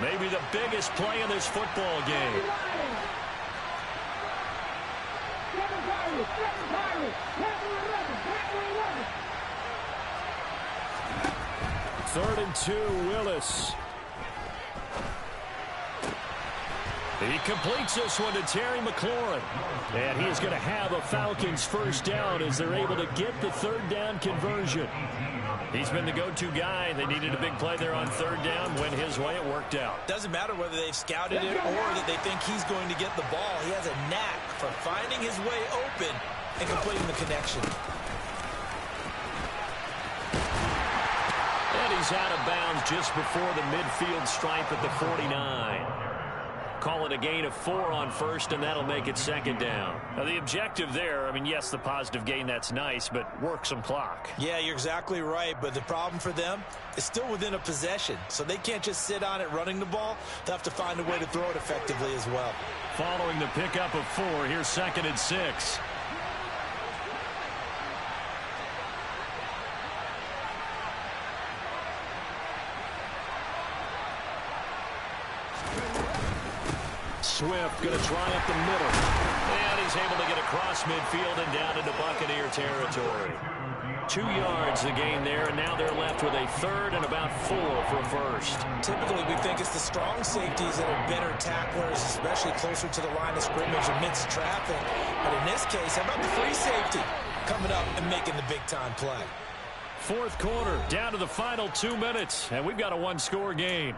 Maybe the biggest play in this football game. 3rd and 2, Willis. He completes this one to Terry McLaurin. And he is going to have a Falcons first down as they're able to get the 3rd down conversion. He's been the go-to guy. They needed a big play there on 3rd down. Went his way. It worked out. Doesn't matter whether they've scouted it or that they think he's going to get the ball. He has a knack for finding his way open and completing the connection. And he's out of bounds just before the midfield stripe at the 49. Call it a gain of 4 on first, and that'll make it second down. Now, the objective there, I mean, yes, the positive gain, that's nice, but work some clock. Yeah, you're exactly right, but the problem for them is still within a possession, so they can't just sit on it running the ball. They'll have to find a way to throw it effectively as well. Following the pickup of 4, here's 2nd and 6. Swift going to try up the middle. And he's able to get across midfield and down into Buccaneer territory. 2 yards the gain there, and now they're left with a 3rd and about 4 for a first. Typically, we think it's the strong safeties that are better tacklers, especially closer to the line of scrimmage amidst traffic. But in this case, how about the free safety coming up and making the big-time play? 4th quarter, down to the final 2 minutes, and we've got a 1-score game.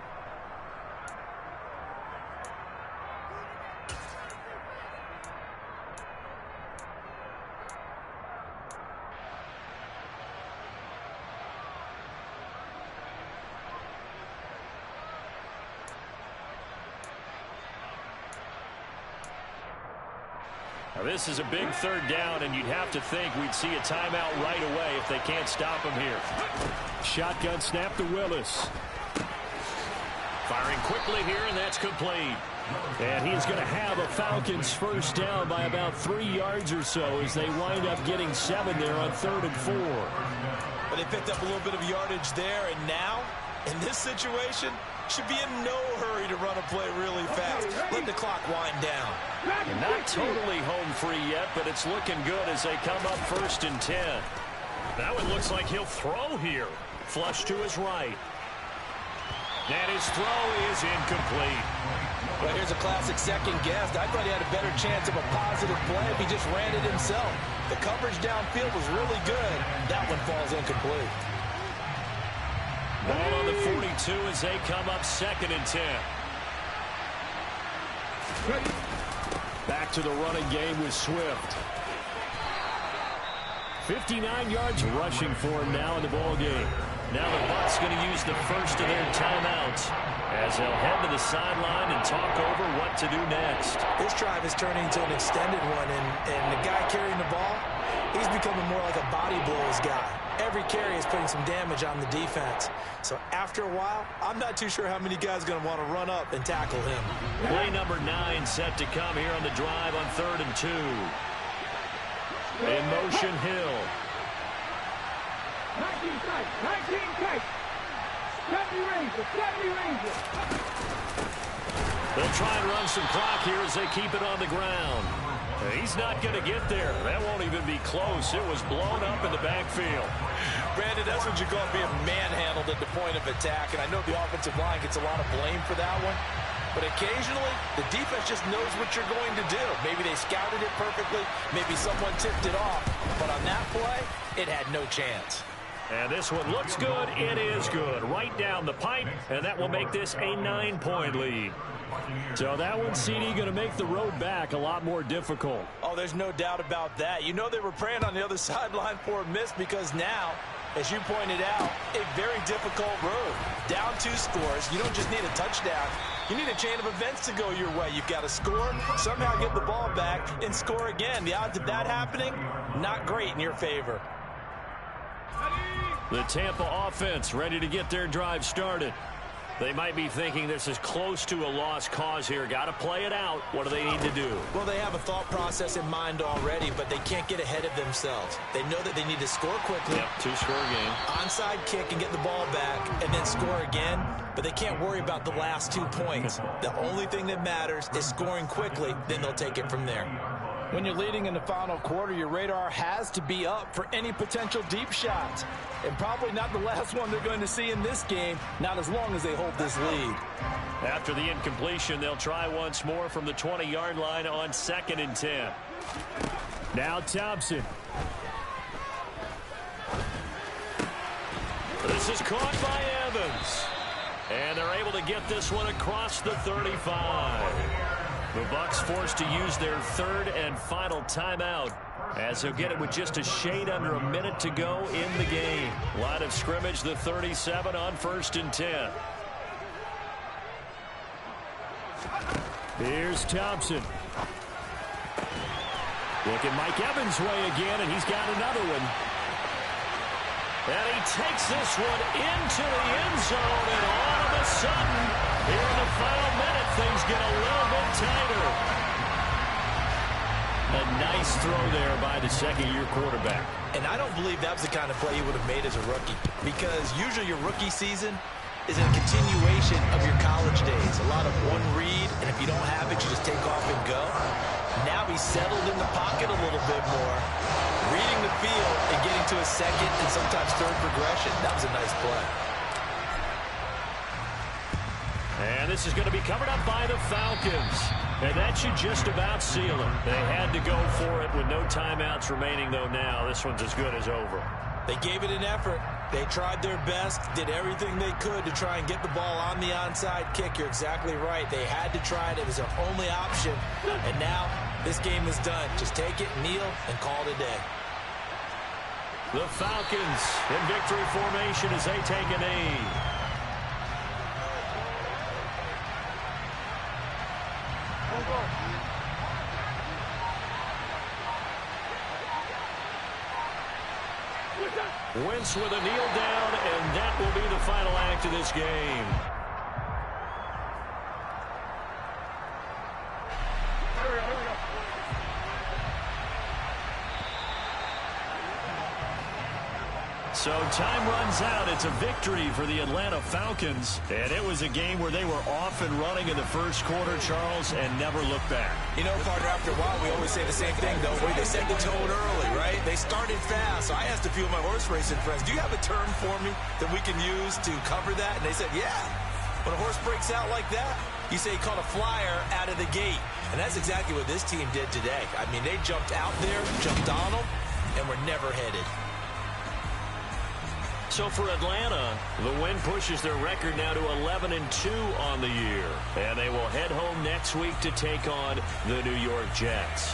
Now, this is a big 3rd down, and you'd have to think we'd see a timeout right away if they can't stop him here. Shotgun snap to Willis. Firing quickly here, and that's complete. And he's going to have a Falcons first down by about 3 yards or so as they wind up getting 7 there on 3rd and 4. But they picked up a little bit of yardage there, and now, in this situation, should be in no hurry to run a play really fast. Let the clock wind down. And not totally home free yet, but it's looking good as they come up 1st and 10. That one looks like he'll throw here. Flush to his right. And his throw is incomplete. Well, here's a classic second guess. I thought he had a better chance of a positive play if he just ran it himself. The coverage downfield was really good. That one falls incomplete. Ball on the 42 as they come up 2nd and 10. Back to the running game with Swift. 59 yards rushing for him now in the ball game. Now the Bucs going to use the first of their timeouts as they'll head to the sideline and talk over what to do next. This drive is turning into an extended one, and the guy carrying the ball, he's becoming more like a body blows guy. Every carry is putting some damage on the defense. So after a while, I'm not too sure how many guys are going to want to run up and tackle him. Play number 9 set to come here on the drive on 3rd and 2. In motion, Hill. 19 tight. 70 Ranger. They'll try and run some clock here as they keep it on the ground. He's not going to get there. That won't even be close. It was blown up in the backfield. Brandon, that's what you call being manhandled at the point of attack, and I know the offensive line gets a lot of blame for that one. But occasionally, the defense just knows what you're going to do. Maybe they scouted it perfectly. Maybe someone tipped it off. But on that play, it had no chance. And this one looks good. It is good. Right down the pipe, and that will make this a 9-point lead. So that one, CD, going to make the road back a lot more difficult. Oh, there's no doubt about that. You know they were praying on the other sideline for a miss because now, as you pointed out, a very difficult road. Down 2 scores. You don't just need a touchdown. You need a chain of events to go your way. You've got to score, somehow get the ball back, and score again. The odds of that happening, not great in your favor. The Tampa offense ready to get their drive started. They might be thinking this is close to a lost cause here. Got to play it out. What do they need to do? Well, they have a thought process in mind already, but they can't get ahead of themselves. They know that they need to score quickly. Yep, 2-score game. Onside kick and get the ball back and then score again, but they can't worry about the last 2 points. The only thing that matters is scoring quickly, then they'll take it from there. When you're leading in the final quarter, your radar has to be up for any potential deep shots. And probably not the last one they're going to see in this game, not as long as they hold this lead. After the incompletion, they'll try once more from the 20-yard line on 2nd and 10. Now Thompson. This is caught by Evans. And they're able to get this one across the 35. The Bucks forced to use their third and final timeout, as he'll get it with just a shade under a minute to go in the game. Line of scrimmage, the 37 on 1st and 10. Here's Thompson. Looking Mike Evans' way again, and he's got another one. And he takes this one into the end zone, and all of a sudden, here in the final minute, things get a little bit tighter. A nice throw there by the second-year quarterback. And I don't believe that was the kind of play he would have made as a rookie, because usually your rookie season is a continuation of your college days. A lot of one read, and if you don't have it, you just take off and go. Now he's settled in the pocket a little bit more, reading the field and getting to a second and sometimes third progression. That was a nice play. And this is going to be covered up by the Falcons. And that should just about seal it. They had to go for it with no timeouts remaining, though. Now this one's as good as over. They gave it an effort. They tried their best, did everything they could to try and get the ball on the onside kick. You're exactly right. They had to try it. It was their only option. And now this game is done. Just take it, kneel, and call it a day. The Falcons in victory formation as they take a knee. Wentz with a kneel down, and that will be the final act of this game. So time runs out. It's a victory for the Atlanta Falcons. And it was a game where they were off and running in the first quarter, Charles, and never looked back. You know, partner, after a while, we always say the same thing, don't we? They set the tone early, right? They started fast. So I asked a few of my horse racing friends, do you have a term for me that we can use to cover that? And they said, yeah. When a horse breaks out like that, you say he caught a flyer out of the gate. And that's exactly what this team did today. I mean, they jumped out there, jumped on them, and were never headed. So for Atlanta, the win pushes their record now to 11-2 on the year. And they will head home next week to take on the New York Jets.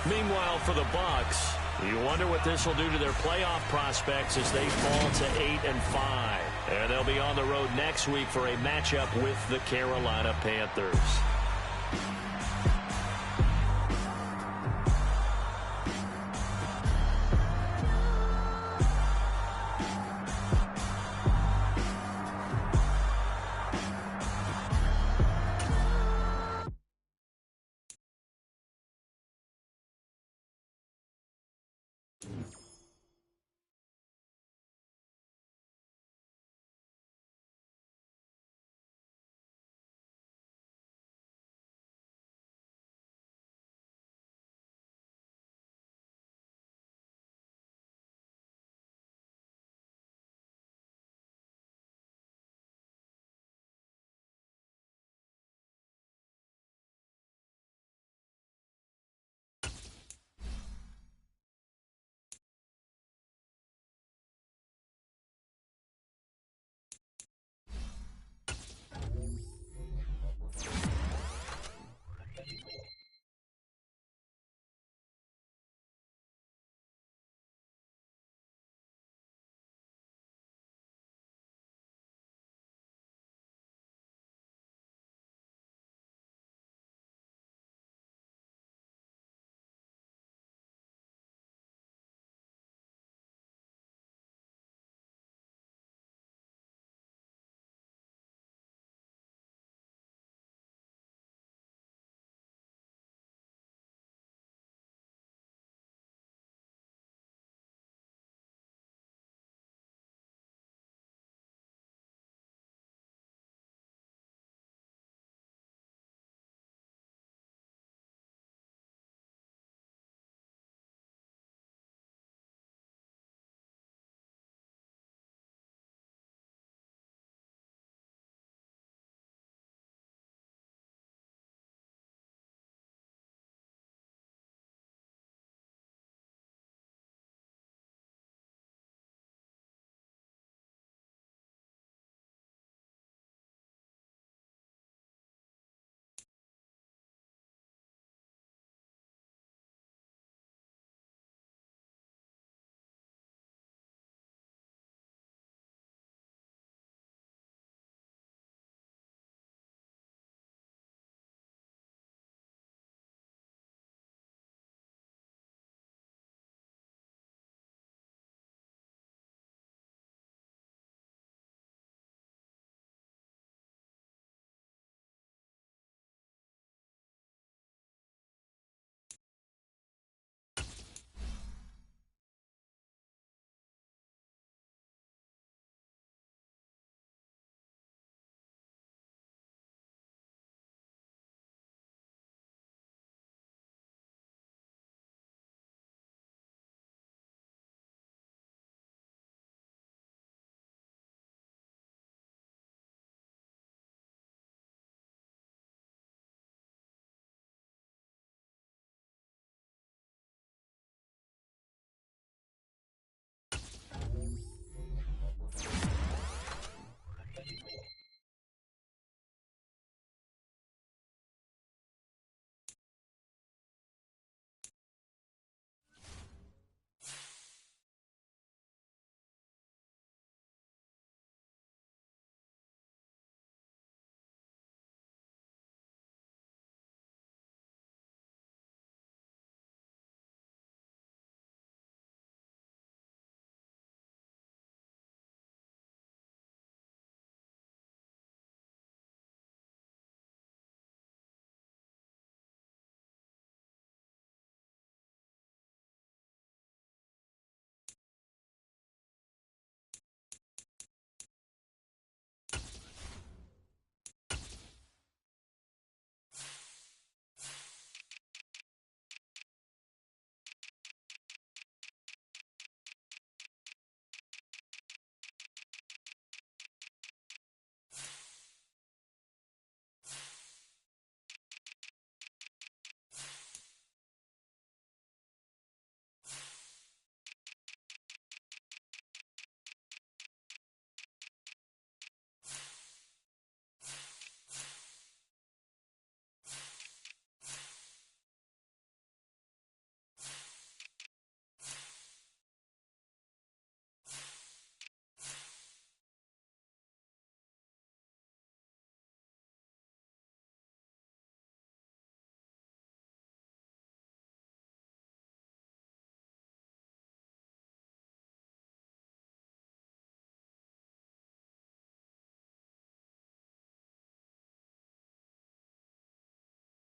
Meanwhile, for the Bucks, you wonder what this will do to their playoff prospects as they fall to 8-5. And they'll be on the road next week for a matchup with the Carolina Panthers.